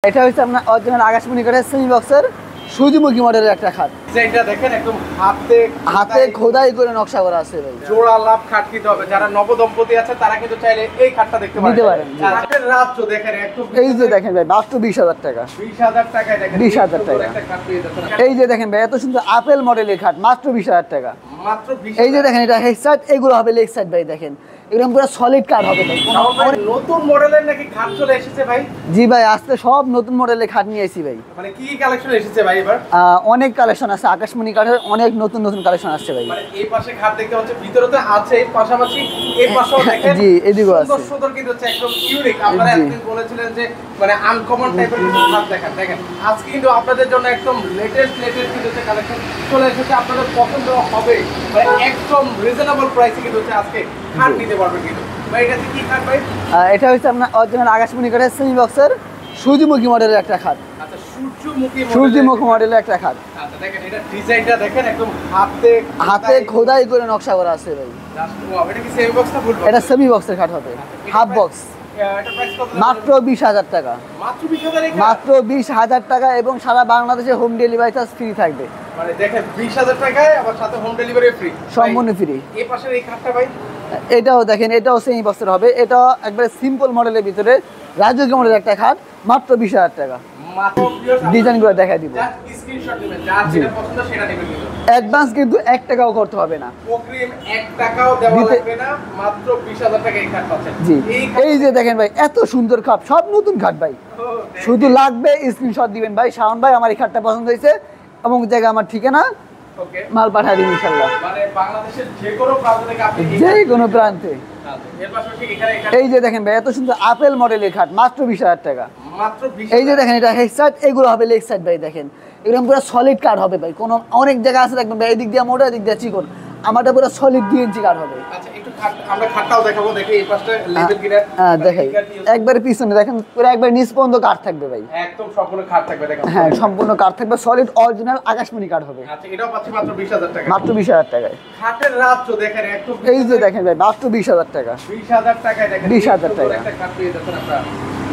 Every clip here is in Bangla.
এটা হচ্ছে আপনার অরিজিনাল আকাশমণি কাঠের সেমি বক্সের সূর্যমুখী মডেলের একটা খাট। এটা দেখেন একদম হাতে খোদাই করে নকশা করা আছে ভাই। জোড়া লাভ খাট কিনতে হবে, যারা নবদম্পতি আছে তারা কিন্তু চাইলে এই খাটটা দেখতে পারেন। খাটের রাত তো দেখেন একটু, এই যে দেখেন ভাই মাত্র 20,000 টাকা। 20,000 টাকায় দেখেন 20,000 টাকা একটা খাট পেয়ে যাচ্ছেন। এই যে দেখেন ভাই এত সুন্দর আপেল মডেলের খাট মাত্র 20,000 টাকা। মাত্র 20,000। এই যে দেখেন এটা হেড সাইড, এগুলো হবে লেগ সাইড ভাই। দেখেন এরকম পুরো সলিড কাঠ হবে ভাই। নতুন মডেলের নাকি খাট চলে এসেছে ভাই? জি ভাই আজকে সব নতুন মডেলের খাট নিয়ে এসেছি ভাই। মানে কি কালেকশন এসেছে ভাই এবার? অনেক কালেকশন আছে, আকাশমণি কাঠের অনেক নতুন নতুন কালেকশন আসছে ভাই। মানে এই পাশে খাট দেখতে পাচ্ছেন, ভিতরে তো আছে, পাশাপাশি এই পাশেও দেখেন। জি এদিকেও আছে। সুন্দর সুন্দর কিন্তু হচ্ছে একদম ইউনিক। আপনারা একদিন বলেছিলেন যে মানে আনকমন টাইপের কিছু খাট দেখেন। দেখেন আজকে কিন্তু আপনাদের জন্য একদম লেটেস্ট কিন্তু হচ্ছে কালেকশন চলে এসেছে। আপনাদের পছন্দ হবে, মানে একদম রিজনেবল প্রাইসে কিন্তু হচ্ছে আজকে খাট নিতে পারবেন। কিন্তু ভাই এটা কি খাট ভাই? এটা হচ্ছে আপনার অরিজিনাল আকাশমণি কাঠের সেমি বক্সের সূর্যমুখী মডেলের একটা খাট। আচ্ছা সূর্যমুখী মডেলের একটা খাট। আচ্ছা দেখেন এটা ডিজাইনটা দেখেন একদম হাতে খোদাই করে নকশা করা আছে ভাই। এটা কি সেমি বক্স না ফুল বক্স? এটা সেমি বক্সের খাট হবে, হাফ বক্স। এটা প্রাইস কত? মাত্র 20,000 টাকা। মাত্র 20,000 এই খাট? মাত্র 20,000 টাকা এবং সারা বাংলাদেশে হোম ডেলিভারি চার্জ ফ্রি থাকবে। মানে দেখেন 20,000 টাকায় আবার সাথে হোম ডেলিভারি ফ্রি, সম্পূর্ণ ফ্রি। এই পাশের এই খাটটা ভাই এটাও দেখেন, এটাও সেমি বক্সের হবে। এটা একবারে সিম্পল মডেলের ভিতরে রাজকীয় মডেলের একটা খাট, মাত্র 20,000 টাকা। মাত্র ডিজাইনগুলো দেখাই দিব। জাস্ট স্ক্রিনশট নেবেন, যার যেটা পছন্দ সেটা নেবেন। কিন্তু অ্যাডভান্স কিন্তু 1 টাকাও করতে হবে না, অগ্রিম 1 টাকাও দেওয়া লাগবে না। মাত্র 20,000 টাকায় এই খাট পাচ্ছেন। জি এই যে দেখেন ভাই এত সুন্দর খাট, সব নতুন খাট ভাই। শুধু লাগবে স্ক্রিনশট দিবেন ভাই, শাওন ভাই আমার এই খাটটা পছন্দ হয়েছে এবং জায়গা আমার ঠিকানা, ওকে মাল পাঠিয়ে দিন ইনশাআল্লাহ। মানে বাংলাদেশের যে কোনো প্রান্ত থেকে আপনি যে কোনো প্রান্তে। এর পাশে ঠিক এখানে এই যে দেখেন ভাই এত সুন্দর আপেল মডেলের খাট, মাত্র 20,000 টাকা। মাত্র 20,000। এই যে দেখেন এটা হেড সাইড, এগুলো হবে লেগ সাইড ভাই। দেখেন এরকম পুরো সলিড কাঠ হবে ভাই। কোনো অনেক জায়গা আছে দেখবেন ভাই এদিক দিয়ে মোটা, এদিক দিয়ে চিকন, আমারটা পুরো সলিড 2 ইঞ্চি কাঠ হবে। আচ্ছা একটু খাট আমরা খাটটাও দেখাবো, দেখি এই পাশটা লেভেল কিনা। হ্যাঁ দেখাই, একবারে পিছনে দেখেন পুরো একবার নিচ পর্যন্ত কাঠ থাকবে ভাই। একদম সম্পূর্ণ খাট থাকবে দেখেন। হ্যাঁ সম্পূর্ণ কাঠ থাকবে, সলিড অরিজিনাল আকাশমণি কাঠ হবে। আচ্ছা এটাও পাচ্ছি মাত্র 20,000 টাকা। মাত্র 20,000 টাকায়। খাটের রাত তো দেখেন একটু, এই যে দেখেন ভাই মাত্র 20,000 টাকা। 20,000 টাকায় দেখেন 20,000 টাকা একটা খাট পেয়ে যাচ্ছেন আপনারা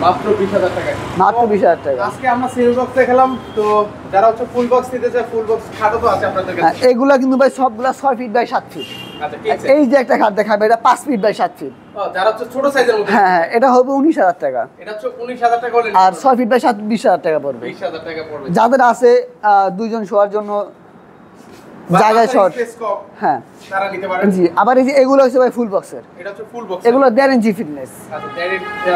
মাত্র 20,000 টাকায়। মাত্র 20,000 টাকা। আজকে আমরা সেল বক্স দেখালাম, তো যারা হচ্ছে ফুল বক্স নিতে চায় ফুল বক্স খাটও তো আছে আপনাদের কাছে। এগুলা কিন্তু ভাই সবগুলা 6 ফিট বাই 7 ফিট। আচ্ছা এই যে একটা খাট দেখাবে এটা 5 ফিট বাই 7 ফিট। যারা হচ্ছে ছোট সাইজের মধ্যে, হ্যাঁ এটা হবে 19,000 টাকা। এটা হচ্ছে 19,000 টাকা হলে, আর 6 ফিট বাই 7 20,000 টাকা পড়বে। 20,000 টাকা পড়বে। যাদের আছে দুইজন শোয়ার জন্য জায়গায় শর্ট, হ্যাঁ তারা নিতে পারেন। জি আবার এই যে এগুলো হচ্ছে ভাই ফুল বক্সের। এটা হচ্ছে ফুল বক্স, এগুলো 1.5 ইঞ্চি ফিটনেস। আচ্ছা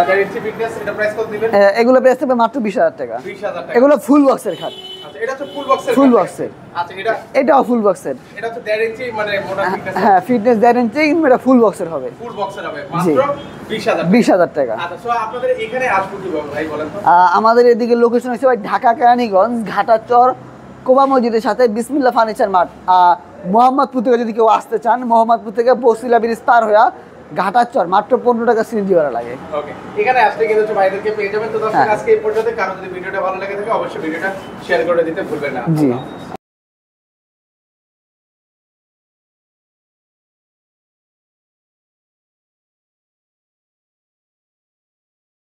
ডাইরেক্ট ফিটনেস, এটা প্রাইস কত দিবেন? এগুলো প্রাইস থাকবে মাত্র 20,000 টাকা। 20,000 টাকা। এগুলো ফুল বক্সের খাট। আচ্ছা এটা হচ্ছে ফুল বক্সের। ফুল বক্সের। আচ্ছা এটাও ফুল বক্সের। এটা হচ্ছে 1.5 ইঞ্চি মানে মোটা ফিটনেস। হ্যাঁ ফিটনেস 1.5 ইঞ্চি, এটা ফুল বক্সের হবে। ফুল বক্সের হবে মাত্র 20,000 টাকা। 20,000 টাকা। আচ্ছা সো আপনাদের এখানে আসবো কিভাবে ভাই বলেন তো? আমাদের এদিকে লোকেশন হচ্ছে ভাই ঢাকা কেরানীগঞ্জ ঘাটাচর কোবা মসজিদের সাথে বিসমিল্লাহ ফার্নিচার মার্ট। মোহাম্মদপুর থেকে যদি কেউ আসতে চান, মোহাম্মদপুর থেকে বসিলা ব্রিজ পার হয়ে ঘাটাচর মাত্র 15 টাকা সিএনজি ভাড়া লাগে। ওকে এখানে আসলে কিন্তু ভাইদেরকে পেয়ে যাবেন। তো দর্শক আজকে এই পর্যন্ত, কারণ যদি ভিডিওটা ভালো লাগে থাকে অবশ্যই ভিডিওটা শেয়ার করে দিতে ভুলবেন না। জি।